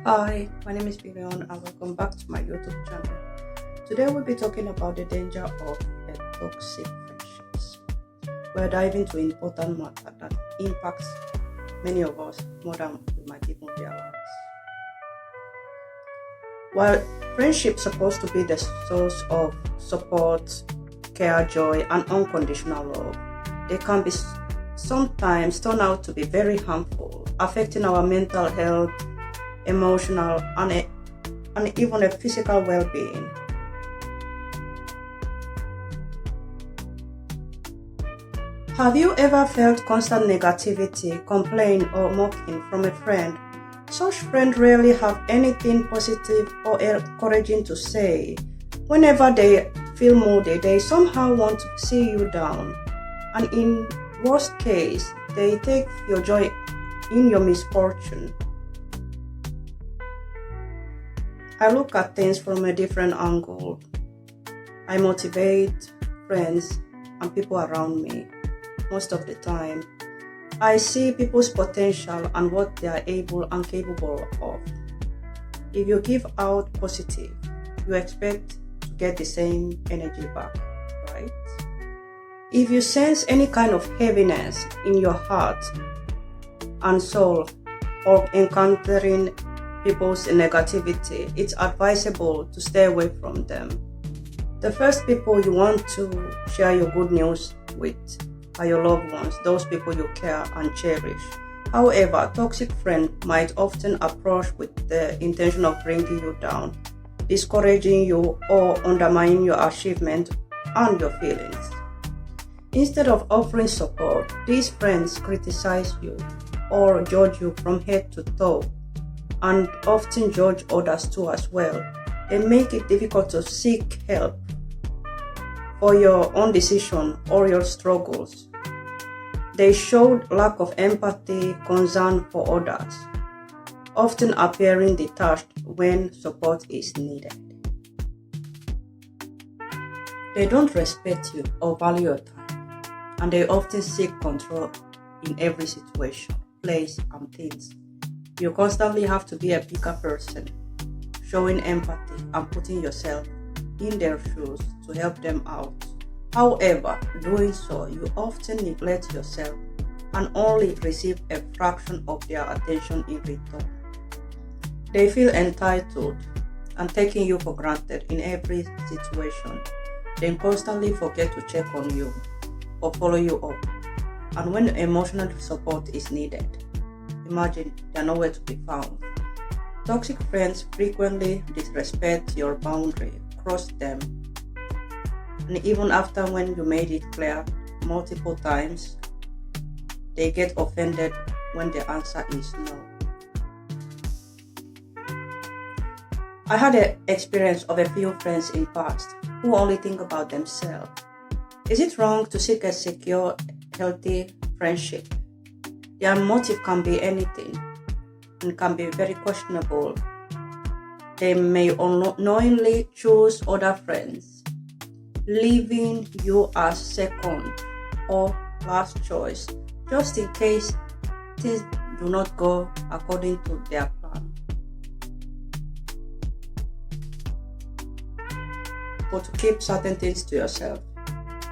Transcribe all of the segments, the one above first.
Hi, my name is Vivian and welcome back to my YouTube channel. Today we'll be talking about the danger of toxic friendships. We're diving into an important matter that impacts many of us more than we might even realize. While friendships supposed to be the source of support, care, joy, and unconditional love, they can be sometimes turn out to be very harmful, affecting our mental health, emotional, and even a physical well-being. Have you ever felt constant negativity, complaint, or mocking from a friend? Such friends rarely have anything positive or encouraging to say. Whenever they feel moody, they somehow want to see you down. And in worst case, they take your joy in your misfortune. I look at things from a different angle. I motivate friends and people around me. Most of the time, I see people's potential and what they are able and capable of. If you give out positive, you expect to get the same energy back, right? If you sense any kind of heaviness in your heart and soul or encountering people's negativity, it's advisable to stay away from them. The first people you want to share your good news with are your loved ones, those people you care and cherish. However, toxic friends might often approach with the intention of bringing you down, discouraging you, or undermining your achievement and your feelings. Instead of offering support, these friends criticize you or judge you from head to toe, and often judge others too as well. They make it difficult to seek help for your own decision or your struggles. They showed lack of empathy, concern for others, often appearing detached when support is needed. They don't respect you or value your time, and they often seek control in every situation, place, and things. You constantly have to be a bigger person, showing empathy and putting yourself in their shoes to help them out. However, doing so, you often neglect yourself and only receive a fraction of their attention in return. They feel entitled and taking you for granted in every situation, then constantly forget to check on you or follow you up. And when emotional support is needed, imagine they're nowhere to be found. Toxic friends frequently disrespect your boundary, cross them, and even after when you made it clear multiple times, they get offended when the answer is no. I had an experience of a few friends in past who only think about themselves. Is it wrong to seek a secure, healthy friendship? Their motive can be anything and can be very questionable. They may unknowingly choose other friends, leaving you as second or last choice, just in case things do not go according to their plan. But to keep certain things to yourself,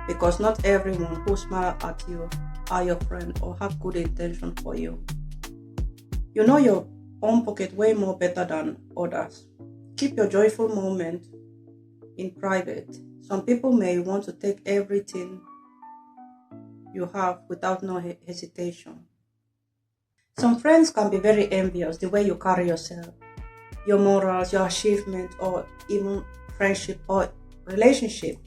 because not everyone who smiles at you are your friend or have good intention for you. You know your own pocket way more better than others. Keep your joyful moment in private. Some people may want to take everything you have without no hesitation. Some friends can be very envious the way you carry yourself, your morals, your achievement, or even friendship or relationship.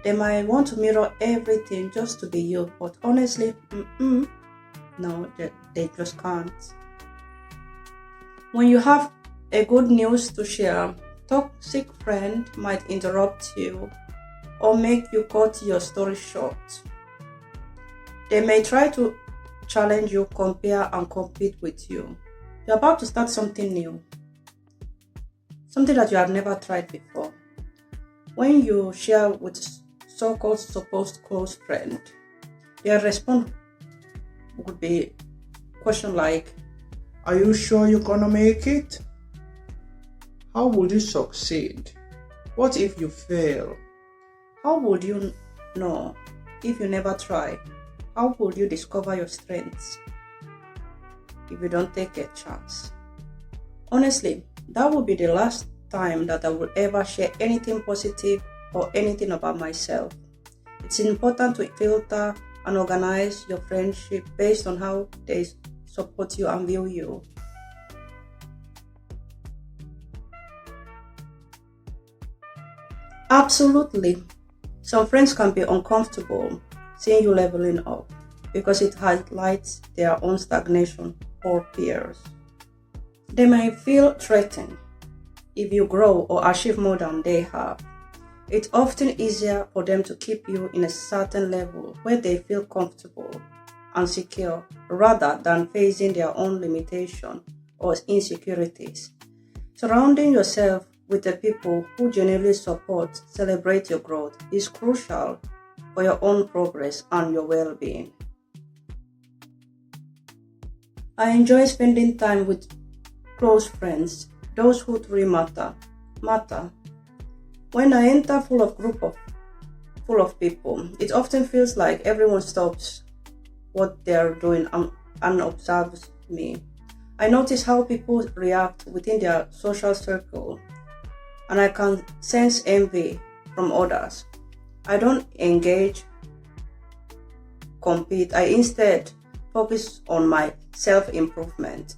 They might want to mirror everything just to be you, but honestly, no, they just can't. When you have a good news to share, toxic friend might interrupt you or make you cut your story short. They may try to challenge you, compare, and compete with you. You're about to start something new, something that you have never tried before. When you share with so-called supposed close friend, their response would be question like, "Are you sure you're gonna make it?" How will you succeed? What if you fail? How would you know if you never try? How would you discover your strengths if you don't take a chance? Honestly, that would be the last time that I will ever share anything positive or anything about myself. It's important to filter and organize your friendship based on how they support you and view you. Absolutely. Some friends can be uncomfortable seeing you leveling up because it highlights their own stagnation or fears. They may feel threatened if you grow or achieve more than they have. It's often easier for them to keep you in a certain level where they feel comfortable and secure rather than facing their own limitations or insecurities. Surrounding yourself with the people who genuinely support, celebrate your growth is crucial for your own progress and your well-being. I enjoy spending time with close friends, those who truly matter. When I enter full of people, it often feels like everyone stops what they're doing and observes me. I notice how people react within their social circle, and I can sense envy from others. I don't engage, compete. I instead focus on my self-improvement.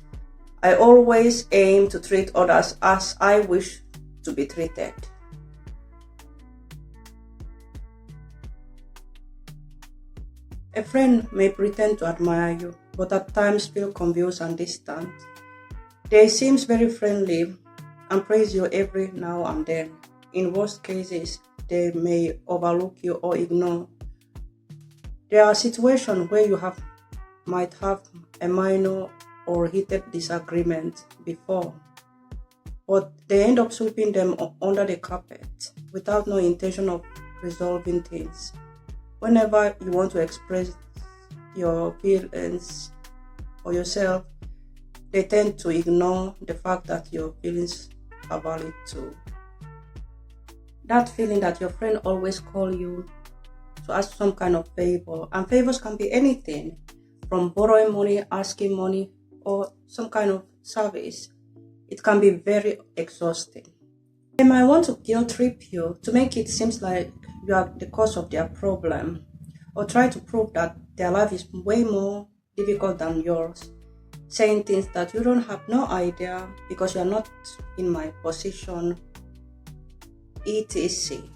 I always aim to treat others as I wish to be treated. A friend may pretend to admire you, but at times feel confused and distant. They seem very friendly and praise you every now and then. In worst cases, they may overlook you or ignore. There are situations where you might have a minor or heated disagreement before, but they end up sweeping them under the carpet without no intention of resolving things. Whenever you want to express your feelings or yourself, they tend to ignore the fact that your feelings are valid too. That feeling that your friend always call you to ask some kind of favor, and favors can be anything from borrowing money, asking money, or some kind of service. It can be very exhausting. They might want to guilt trip you to make it seem like you are the cause of their problem, or try to prove that their life is way more difficult than yours, saying things that you don't have no idea because you are not in my position, etc.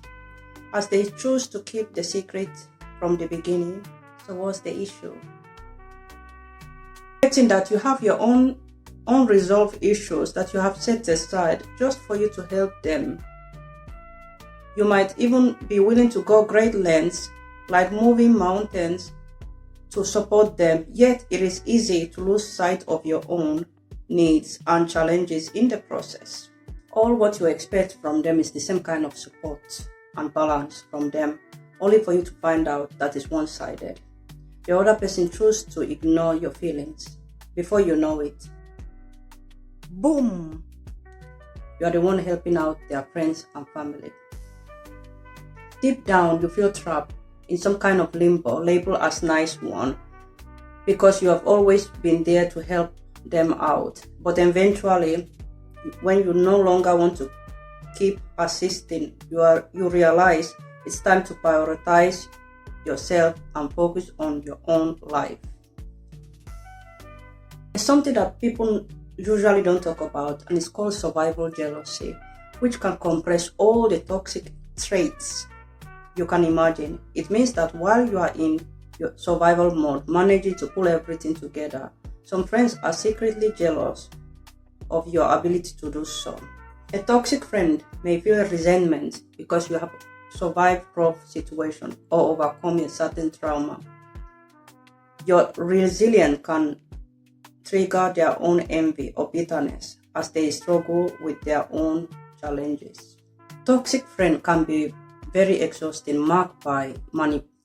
As they choose to keep the secret from the beginning. So what's the issue? Expecting that you have your own unresolved issues that you have set aside just for you to help them. You might even be willing to go great lengths, like moving mountains, to support them, yet it is easy to lose sight of your own needs and challenges in the process. All what you expect from them is the same kind of support and balance from them, only for you to find out that it's one-sided. The other person chooses to ignore your feelings. Before you know it, boom! You are the one helping out their friends and family. Deep down, you feel trapped in some kind of limbo, labeled as nice one, because you have always been there to help them out. But eventually, when you no longer want to keep assisting, you realize it's time to prioritize yourself and focus on your own life. It's something that people usually don't talk about, and it's called survival jealousy, which can compress all the toxic traits you can imagine. It means that while you are in your survival mode, managing to pull everything together, some friends are secretly jealous of your ability to do so. A toxic friend may feel resentment because you have survived rough situation or overcome a certain trauma. Your resilience can trigger their own envy or bitterness as they struggle with their own challenges. Toxic friend can be very exhausting, marked by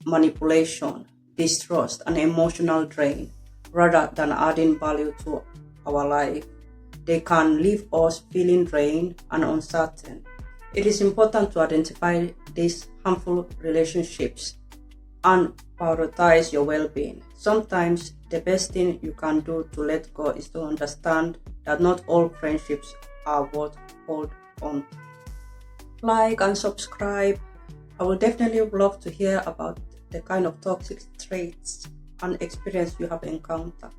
manipulation, distrust, and emotional drain, rather than adding value to our life. they can leave us feeling drained and uncertain. It is important to identify these harmful relationships and prioritize your well-being. Sometimes the best thing you can do to let go is to understand that not all friendships are worth holding on. Like and subscribe. I would definitely love to hear about the kind of toxic traits and experience you have encountered.